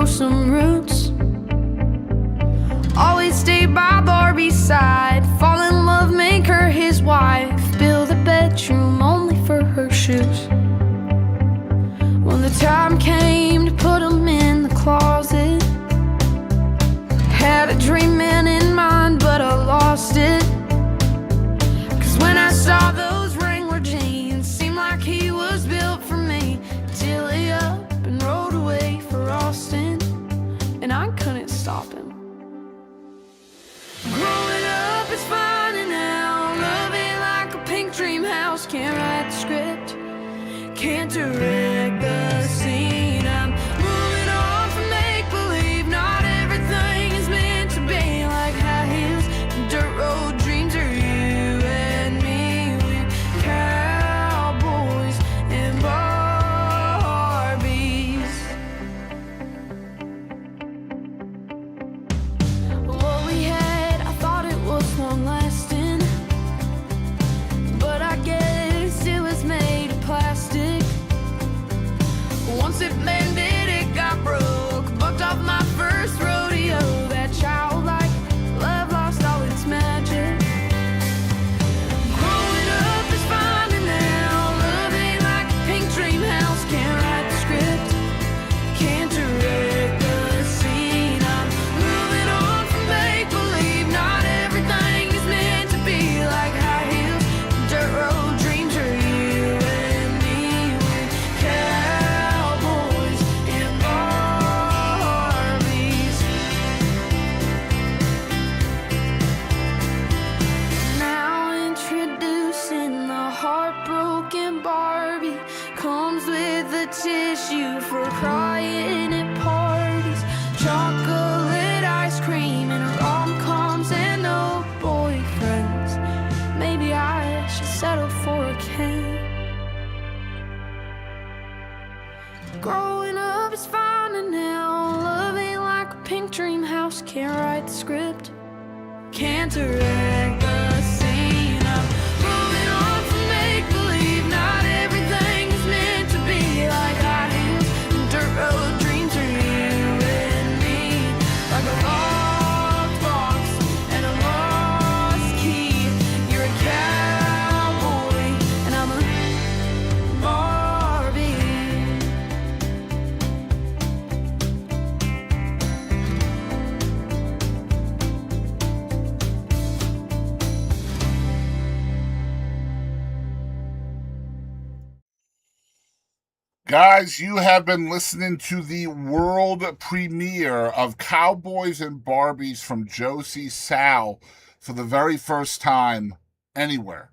grow some roots. Always stay by Barbie's side. Fall in love, make her his wife. Build a bedroom only for her shoes. When the time came to put them in the closet, had a dream man in mind, but I lost it. Cause when I saw those Wrangler jeans, seemed like he was built for me. Till he up and rode away for Austin, and I couldn't stop him. Growing up is fine and now, love ain't like a pink dream house. Can't write the script, can't direct the scene. I'm moving on from make-believe. Not everything is meant to be like high heels and dirt road dreams. Are you and me? We're cowboys and Barbies. What we had, I thought it was long-lasting, but I guess it was made of plastic. Once it landed, it got broke. Bucked off my first rodeo. That childlike love lost all its magic. Growing up is fine and now, love ain't like a pink dream house. Can't write the script, can't direct the scene. I'm moving on from make-believe. Not everything is meant to be like high heels and dirt road dreams. Are you and me? We're cowboys and Barbies. Now introducing the heartbroken Barbie. Comes with a tissue for crying at parties. Chocolate ice cream and rom-coms and no boyfriends. Maybe I should settle for a Ken. Growing up is fine and now, love ain't like a pink dream house. Can't write the script, can't direct the scene. I'm moving on from make-believe. Not everything is meant to be like high heels and dirt road dreams. Are you and me? Like a locked box and a lost key. You're a cowboy and I'm a Barbie. Guys, you have been listening to the world premiere of Cowboys and Barbies from Josie Sal for the very first time anywhere.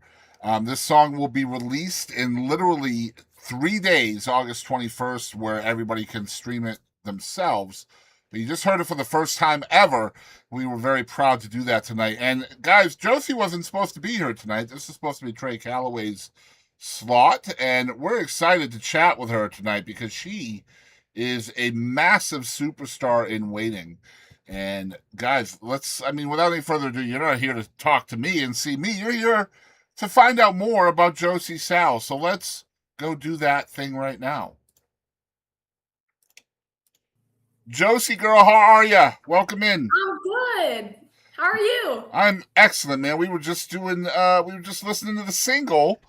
This song will be released in literally 3 days, August 21st, where everybody can stream it themselves. But you just heard it for the first time ever. We were very proud to do that tonight. And guys, Josie wasn't supposed to be here tonight. This is supposed to be Trey Calloway's slot, and we're excited to chat with her tonight because she is a massive superstar in waiting. And guys, without any further ado, you're not here to talk to me and see me. You're here to find out more about Josie Sal. So let's go do that thing right now. Josie, girl, how are you? Welcome in. I'm good. How are you? I'm excellent, man. We were just listening to the single.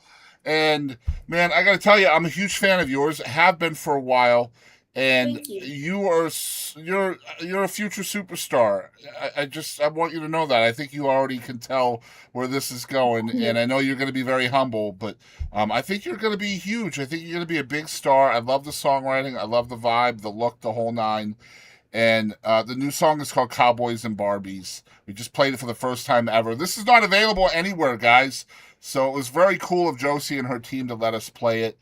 And man, I got to tell you, I'm a huge fan of yours. Have been for a while, and Thank you. you're a future superstar. I want you to know that. I think you already can tell where this is going, and I know you're going to be very humble, but I think you're going to be huge. I think you're going to be a big star. I love the songwriting. I love the vibe, the look, the whole nine. And the new song is called Cowboys and Barbies. We just played it for the first time ever. This is not available anywhere, guys. So it was very cool of Josie and her team to let us play it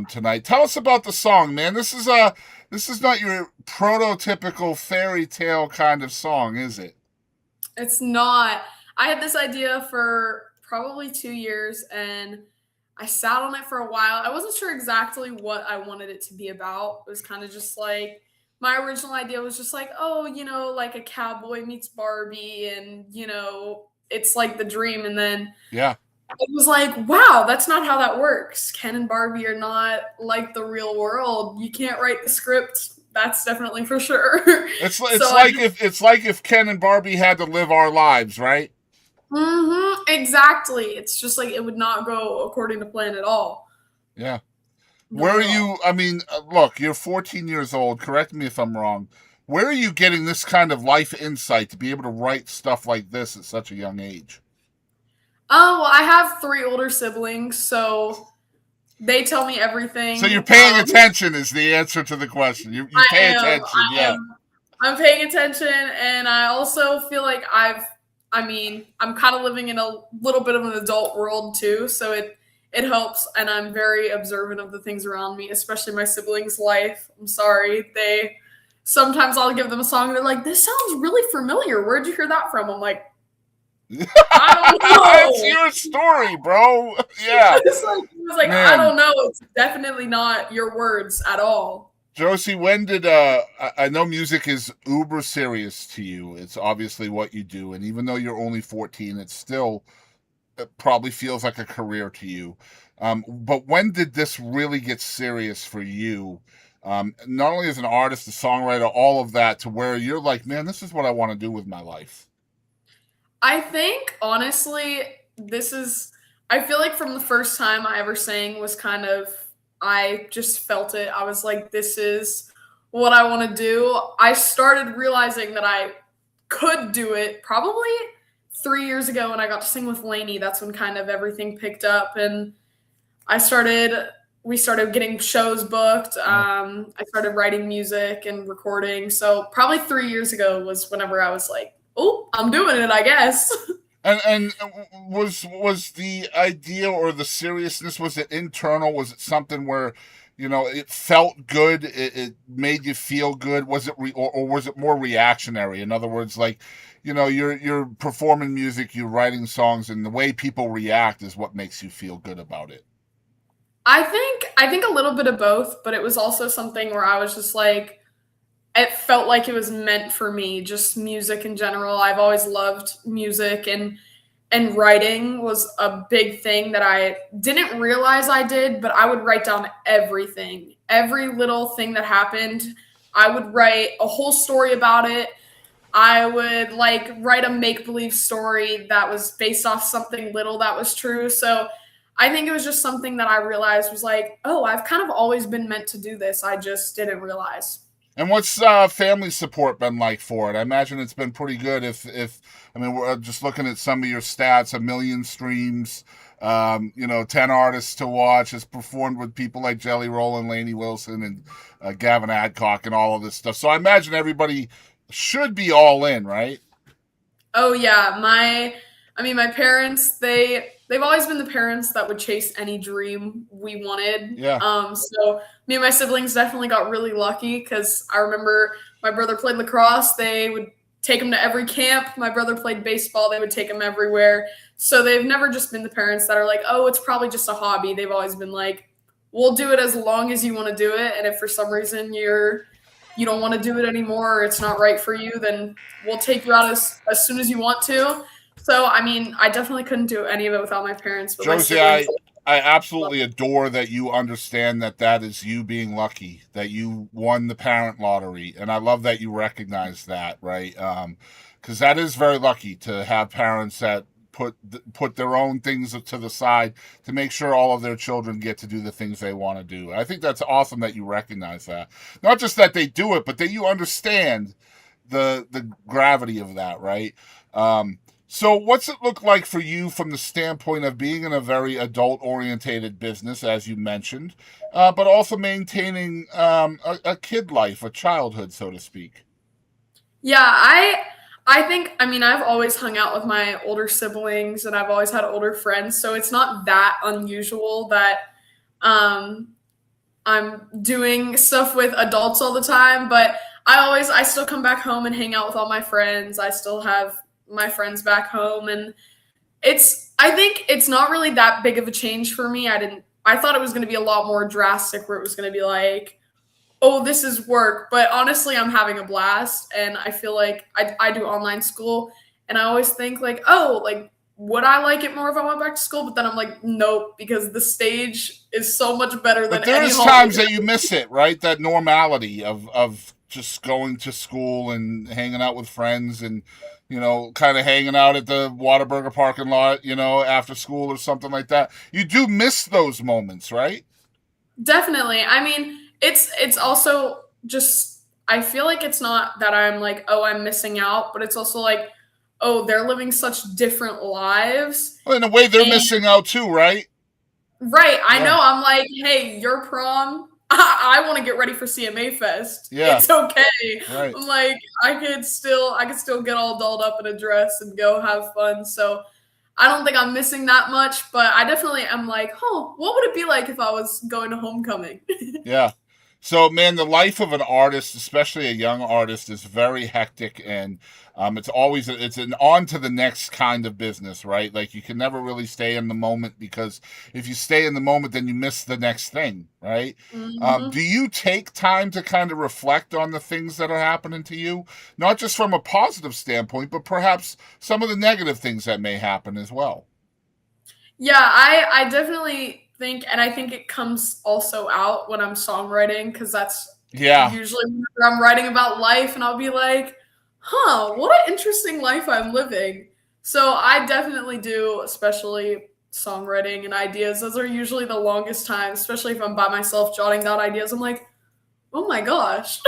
tonight. Tell us about the song, man. This is not your prototypical fairy tale kind of song, is it? It's not. I had this idea for probably 2 years, and I sat on it for a while. I wasn't sure exactly what I wanted it to be about. It was kind of just like, my original idea was just like, oh, like a cowboy meets Barbie, and, it's like the dream. And then Yeah. it was like, wow, that's not how that works. Ken and Barbie are not like the real world. You can't write the script That's definitely for sure. It's So it's like if Ken and Barbie had to live our lives, right? exactly. It's just like it would not go according to plan at all. Yeah. Not Where are at all. you? I mean, look, you're 14 years old. Correct me if I'm wrong. Where are you getting this kind of life insight to be able to write stuff like this at such a young age? Oh, well, I have three older siblings, so they tell me So everything. you're paying attention is the answer to the question. You I pay am. attention, I yeah. am. I'm paying attention, and I also feel like I mean, I'm kind of living in a little bit of an adult world too, so it helps, and I'm very observant of the things around me, especially my siblings' life. I'm sorry, they sometimes I'll give them a song, and they're like, "This sounds really familiar. Where'd you hear that from?" I'm like, I don't It's know. your story, bro. Yeah, It's like I man. don't know. It's definitely not your words at all. Josie, when did I know music is uber serious to you. It's obviously what you do, and even though you're only 14, it probably feels like a career to you. But when did this really get serious for you? Not only as an artist, a songwriter, all of that, to where you're like, man, this is what I want to do with my life. I think honestly, this is. I feel like from the first time I ever sang was kind of. I just felt it. I was like, this is what I want to do. I started realizing that I could do it probably 3 years ago when I got to sing with Lainey. That's when kind of everything picked up, and I started. We started getting shows booked. I started writing music and recording. So probably 3 years ago was whenever I was like, "Oh, I'm doing it." I guess. And was the idea or the seriousness, was it internal? Was it something where, it felt good, it made you feel good? Was it or was it more reactionary? In other words, like, you're performing music, you're writing songs, and the way people react is what makes you feel good about it. I think a little bit of both, but it was also something where I was just like, it felt like it was meant for me, just music in general. I've always loved music, and writing was a big thing that I didn't realize I did, but I would write down everything. Every little thing that happened, I would write a whole story about it. I would like write a make believe story that was based off something little that was true. So I think it was just something that I realized was like, oh, I've kind of always been meant to do this. I just didn't realize. And what's family support been like for it? I imagine it's been pretty good. If I mean, we're just looking at some of your stats, 1 million streams, 10 artists to watch. It's performed with people like Jelly Roll and Lainey Wilson and Gavin Adcock and all of this stuff. So I imagine everybody should be all in, right? Oh yeah, my parents, they've always been the parents that would chase any dream we wanted. Yeah. So me and my siblings definitely got really lucky because I remember my brother played lacrosse. They would take him to every camp. My brother played baseball. They would take him everywhere. So they've never just been the parents that are like, oh, it's probably just a hobby. They've always been like, we'll do it as long as you want to do it. And if for some reason you don't want to do it anymore or it's not right for you, then we'll take you out as soon as you want to. So, I mean, I definitely couldn't do any of it without my parents, but my Josie, siblings. I absolutely adore that you understand that is you being lucky, that you won the parent lottery. And I love that you recognize that, right? Because that is very lucky to have parents that put their own things to the side to make sure all of their children get to do the things they want to do. I think that's awesome that you recognize that. Not just that they do it, but that you understand the gravity of that, right? So what's it look like for you from the standpoint of being in a very adult-orientated business, as you mentioned, but also maintaining a kid life, a childhood, so to speak? Yeah, I think I mean I've always hung out with my older siblings and I've always had older friends, so it's not that unusual that um I'm doing stuff with adults all the time, but I still come back home and hang out with all my friends. I still have my friends back home, and I think it's not really that big of a change for me. I thought it was going to be a lot more drastic where it was going to be like, oh, this is work, but honestly I'm having a blast, and I feel like I do online school, and I always think like, oh, like would I like it more if I went back to school? But then I'm like, nope, because the stage is so much better But than there any is hall. times that you miss it, right? That normality of just going to school and hanging out with friends and, kind of hanging out at the Whataburger parking lot, after school or something like that. You do miss those moments, right? Definitely. I mean, it's also just I feel like it's not that I'm like, oh, I'm missing out, but it's also like, oh, they're living such different lives. Well, in a way, they're And missing out too, right? right, I Yeah, know I'm like, hey, your prom, I want to get ready for CMA Fest. yeah, It's okay. right. I'm like, I could still get all dolled up in a dress and go have fun. So I don't think I'm missing that much, but I definitely am like, oh, what would it be like if I was going to homecoming? Yeah. So, man, the life of an artist, especially a young artist, is very hectic, and it's an on to the next kind of business, right? Like you can never really stay in the moment because if you stay in the moment, then you miss the next thing, right? Do hmm you take time to kind of reflect on the things that are happening to you, not just from a positive standpoint, but perhaps some of the negative things that may happen as well? Yeah, I definitely think, and I think it comes also out when I'm songwriting because that's Yeah, usually whenever I'm writing about life, and I'll be like, huh, what an interesting life I'm living. So I definitely do, especially songwriting and ideas. Those are usually the longest times, especially if I'm by myself jotting down ideas. I'm like, oh my gosh.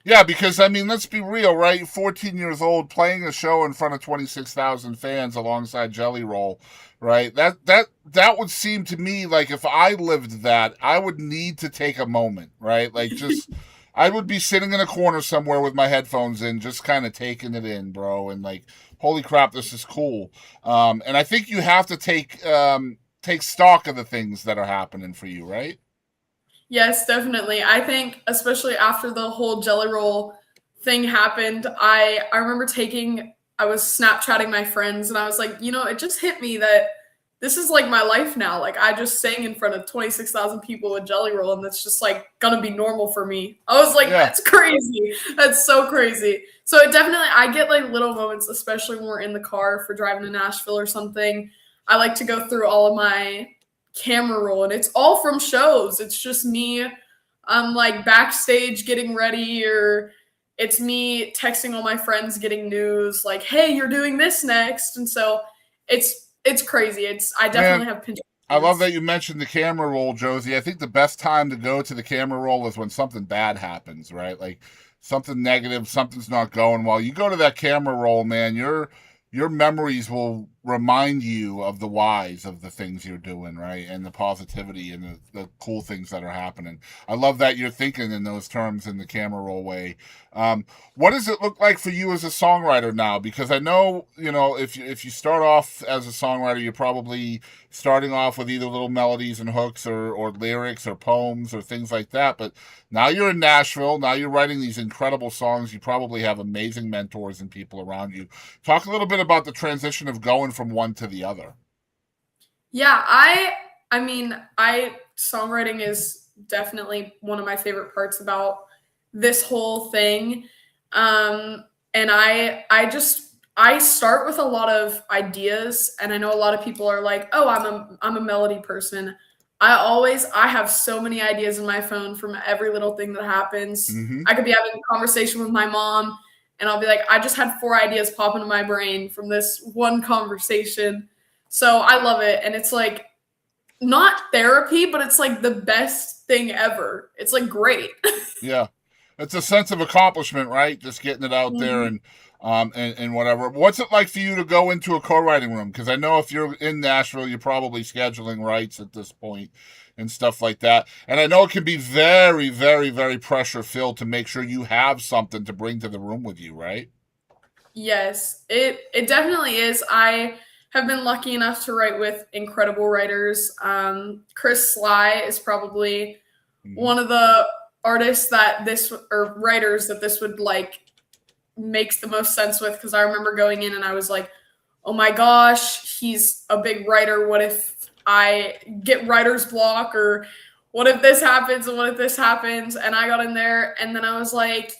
Yeah, because I mean, let's be real, right? 14 years old, playing a show in front of 26,000 fans alongside Jelly Roll, right? That would seem to me like if I lived that, I would need to take a moment, right? Like just I would be sitting in a corner somewhere with my headphones in, just kind of taking it in, bro, and like, holy crap, this is cool. And I think you have to take stock of the things that are happening for you, right? Yes, definitely. I think especially after the whole Jelly Roll thing happened, I remember I was Snapchatting my friends and I was like, it just hit me that this is like my life now. Like I just sang in front of 26,000 people with Jelly Roll and that's just like gonna be normal for me. I was like, Yeah. that's crazy. That's so crazy. So it definitely I get like little moments, especially when we're in the car for driving to Nashville or something. I like to go through all of my camera roll and it's all from shows. It's just me I'm like backstage getting ready or it's me texting all my friends getting news like, "Hey, you're doing this next." And so it's crazy. It's I Man, definitely have pinch I love that moments. you mentioned the camera roll, Josie. I think the best time to go to the camera roll is when something bad happens, right? Like something negative, something's not going well. You go to that camera roll, man, your memories will remind you of the whys of the things you're doing, right? And the positivity and the cool things that are happening. I love that you're thinking in those terms in the camera roll way. What does it look like for you as a songwriter now? Because I know, if you start off as a songwriter, you're probably starting off with either little melodies and hooks or lyrics or poems or things like that. But now you're in Nashville. Now you're writing these incredible songs. You probably have amazing mentors and people around you. Talk a little bit about the transition of going from one to the other. Yeah, I mean, I songwriting is definitely one of my favorite parts about this whole thing. And I start with a lot of ideas and I know a lot of people are like, "Oh, I'm a melody person." I have so many ideas in my phone from every little thing that happens. Mm-hmm. I could be having a conversation with my mom and I'll be like, "I just had four ideas pop into my brain from this one conversation." So I love it. And it's like not therapy, but it's like the best thing ever. It's like great. Yeah, it's a sense of accomplishment, right? Just getting it out there Mhm. and whatever. What's it like for you to go into a co-writing room? Because I know if you're in Nashville, you're probably scheduling rights at this point and stuff like that. And I know it can be very, very, very pressure filled to make sure you have something to bring to the room with you, right? Yes, it definitely is. I have been lucky enough to write with incredible writers. Chris Sly is probably Mm-hmm. one of the artists that this or writers that this would like makes the most sense with because I remember going in and I was like, oh my gosh, he's a big writer. What if I get writer's block or what if this happens and what if this happens? And I got in there and then I was like,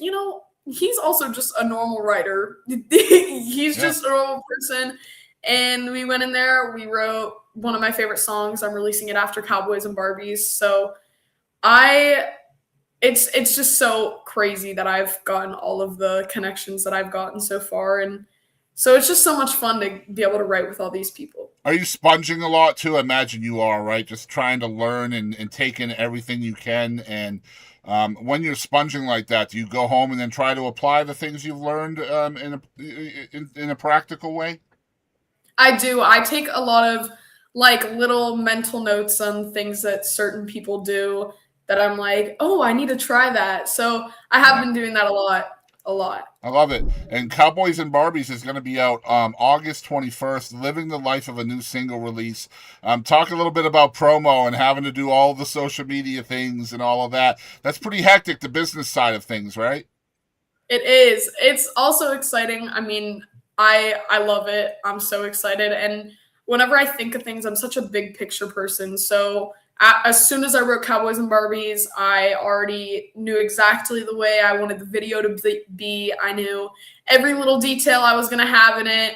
he's also just a normal writer. He's Yeah. just a normal person. And we went in there, we wrote one of my favorite songs. I'm releasing it after Cowboys and Barbies. So I it's just so crazy that I've gotten all of the connections that I've gotten so far, and so it's just so much fun to be able to write with all these people. Are you sponging a lot too? I imagine you are, right? Just trying to learn and take in everything you can. And when you're sponging like that, do you go home and then try to apply the things you've learned in a practical way? I do. I take a lot of like little mental notes on things that certain people do that I'm like, oh, I need to try that. So I have been doing that a lot, a lot. I love it. And Cowboys and Barbies is going to be out August 21st, living the life of a new single release. Talk a little bit about promo and having to do all the social media things and all of that. That's pretty hectic, the business side of things, right? It is. It's also exciting. I mean, I love it. I'm so excited. And whenever I think of things, I'm such a big picture person. So as soon as I wrote Cowboys and Barbies, I already knew exactly the way I wanted the video to be. I knew every little detail I was going to have in it.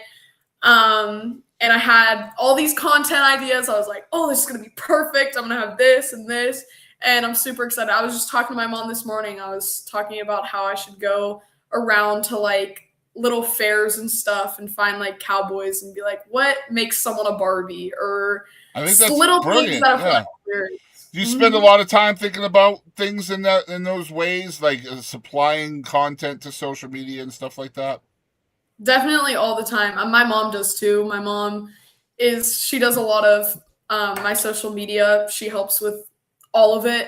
And I had all these content ideas. I was like, oh, this is going to be perfect. I'm going to have this and this. And I'm super excited. I was just talking to my mom this morning. I was talking about how I should go around to like little fairs and stuff and find like cowboys and be like, what makes someone a Barbie? Or I think that's little brilliant. things that Yeah. are Do you spend a lot of time thinking about things in those ways, like supplying content to social media and stuff like that? Definitely all the time. My mom does too. My mom she does a lot of my social media. She helps with all of it.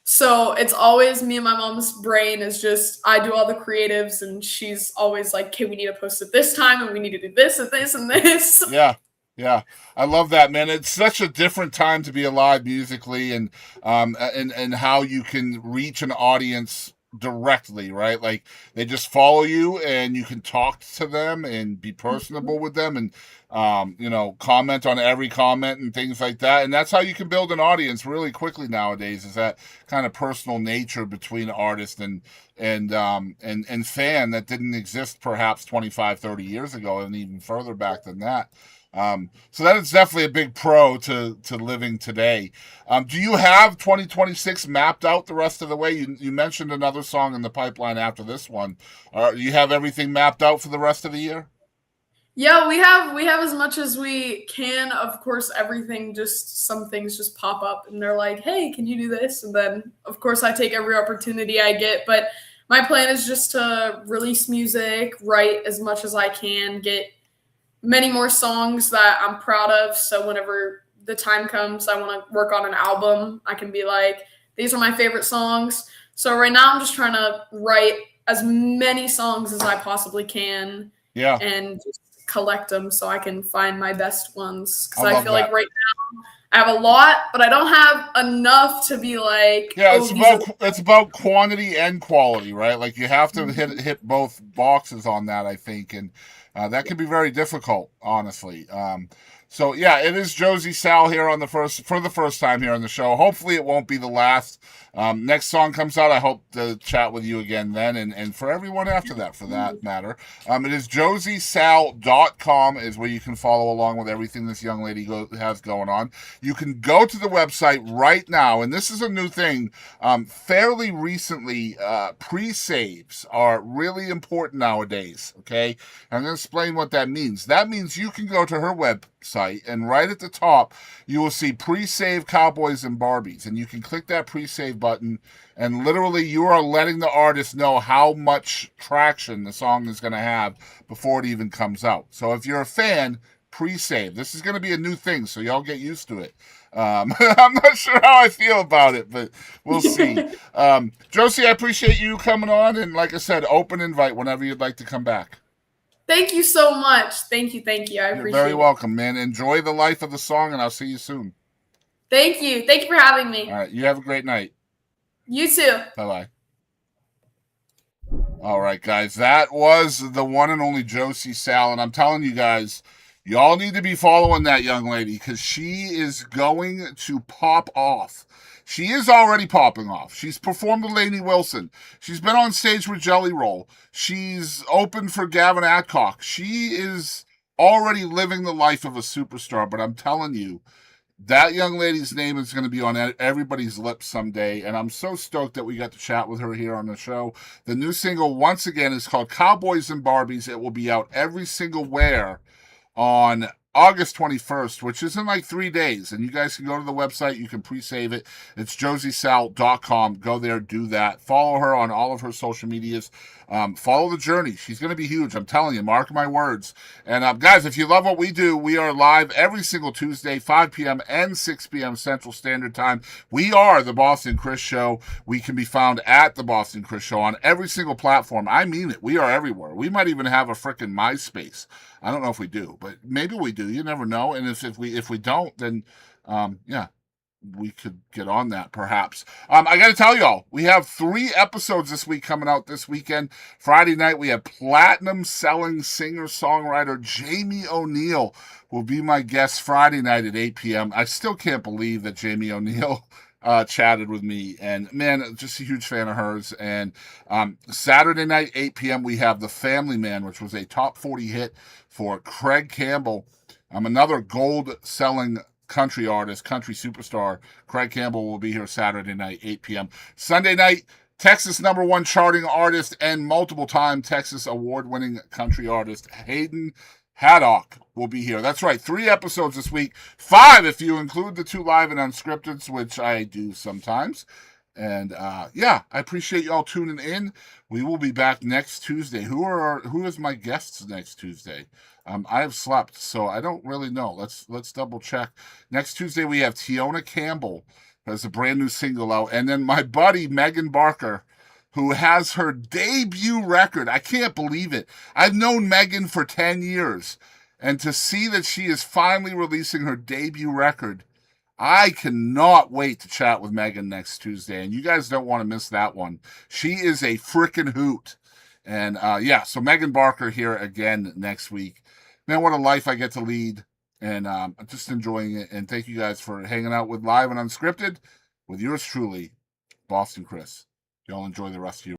So it's always me and my mom's brain is just, I do all the creatives and she's always like, okay, we need to post it this time and we need to do this and this and this. Yeah. Yeah, I love that, man. It's such a different time to be alive musically, and how you can reach an audience directly, right? Like they just follow you, and you can talk to them and be personable with them, and comment on every comment and things like that. And that's how you can build an audience really quickly nowadays. Is that kind of personal nature between artist and fan that didn't exist perhaps 25, 30 years ago, and even further back than that. So that is definitely a big pro to living today. Do you have 2026 mapped out the rest of the way? You mentioned another song in the pipeline after this one. Do you have everything mapped out for the rest of the year? Yeah, we have as much as we can. Of course, some things just pop up and they're like, hey, can you do this? And then of course I take every opportunity I get. But my plan is just to release music, write as much as I can, get many more songs that I'm proud of. So whenever the time comes, I want to work on an album, I can be like, these are my favorite songs. So right now I'm just trying to write as many songs as I possibly can. Yeah. And just collect them so I can find my best ones. Because I I love feel that. like right now I have a lot, but I don't have enough to be like, Yeah, oh, it's about quantity and quality, right? Like you have to hit both boxes on that, I think, and that can be very difficult, honestly. So yeah, it is Josie Sal here for the first time here on the show. Hopefully, it won't be the last. Next song comes out, I hope to chat with you again then, and for everyone after that, for that matter. It is josiesal.com is where you can follow along with everything this young lady has going on. You can go to the website right now, and this is a new thing. Fairly recently, pre-saves are really important nowadays, okay? I'm going to explain what that means. That means you can go to her website, and right at the top, you will see pre-save Cowboys and Barbies, and you can click that pre-save button, and literally you are letting the artist know how much traction the song is going to have before it even comes out. So if you're a fan, pre-save. This is going to be a new thing, so y'all get used to it. I'm not sure how I feel about it, but we'll see. Josie, I appreciate you coming on, and like I said, open invite whenever you'd like to come back. Thank you so much. Thank you. I appreciate it. You're very welcome, man. Enjoy the life of the song, and I'll see you soon. Thank you. Thank you for having me. All right, you have a great night. You too. Bye-bye. All right, guys, that was the one and only Josie Sal, and I'm telling you guys, y'all need to be following that young lady because she is going to pop off. She is already popping off. She's performed with Lainey Wilson. She's been on stage with Jelly Roll. She's opened for Gavin Adcock. She is already living the life of a superstar, but I'm telling you, that young lady's name is going to be on everybody's lips someday, and I'm so stoked that we got to chat with her here on the show. The new single, once again, is called Cowboys and Barbies. It will be out every single where on August 21st, which is in like 3 days. And you guys can go to the website. You can pre-save it. It's josiesal.com. Go there, do that. Follow her on all of her social medias. Follow the journey. She's going to be huge. I'm telling you, mark my words. And guys, if you love what we do, we are live every single Tuesday, 5 p.m. and 6 p.m. Central Standard Time. We are the Boston Chris Show. We can be found at the Boston Chris Show on every single platform. I mean it. We are everywhere. We might even have a freaking MySpace. I don't know if we do, but maybe we do. You never know. And if we don't, then yeah, we could get on that perhaps. I got to tell y'all, we have 3 episodes this week coming out this weekend. Friday night, we have platinum selling singer-songwriter Jamie O'Neal will be my guest Friday night at 8 p.m. I still can't believe that Jamie O'Neal chatted with me, and man, just a huge fan of hers. And Saturday night, 8 p.m., we have The Family Man, which was a top 40 hit for Craig Campbell. Another gold-selling country artist, country superstar. Craig Campbell will be here Saturday night, 8 p.m. Sunday night, Texas #1 charting artist and multiple-time Texas award-winning country artist Hayden Haddock will be here. That's right, 3 episodes this week. 5 if you include the 2 live and unscripted, which I do sometimes. And yeah, I appreciate y'all tuning in. We will be back next Tuesday. Who is my guests next Tuesday? I have slept, so I don't really know. Let's double check. Next Tuesday we have Tiona Campbell, who has a brand new single out, and then my buddy Megan Barker, who has her debut record. I can't believe it. I've known Megan for 10 years, and to see that she is finally releasing her debut record, I cannot wait to chat with Megan next Tuesday, and you guys don't want to miss that one. She is a frickin' hoot. And yeah, so Megan Barker here again next week. Man, what a life I get to lead, and I'm just enjoying it. And thank you guys for hanging out with Live and Unscripted with yours truly, Boston Chris. Y'all enjoy the rest of your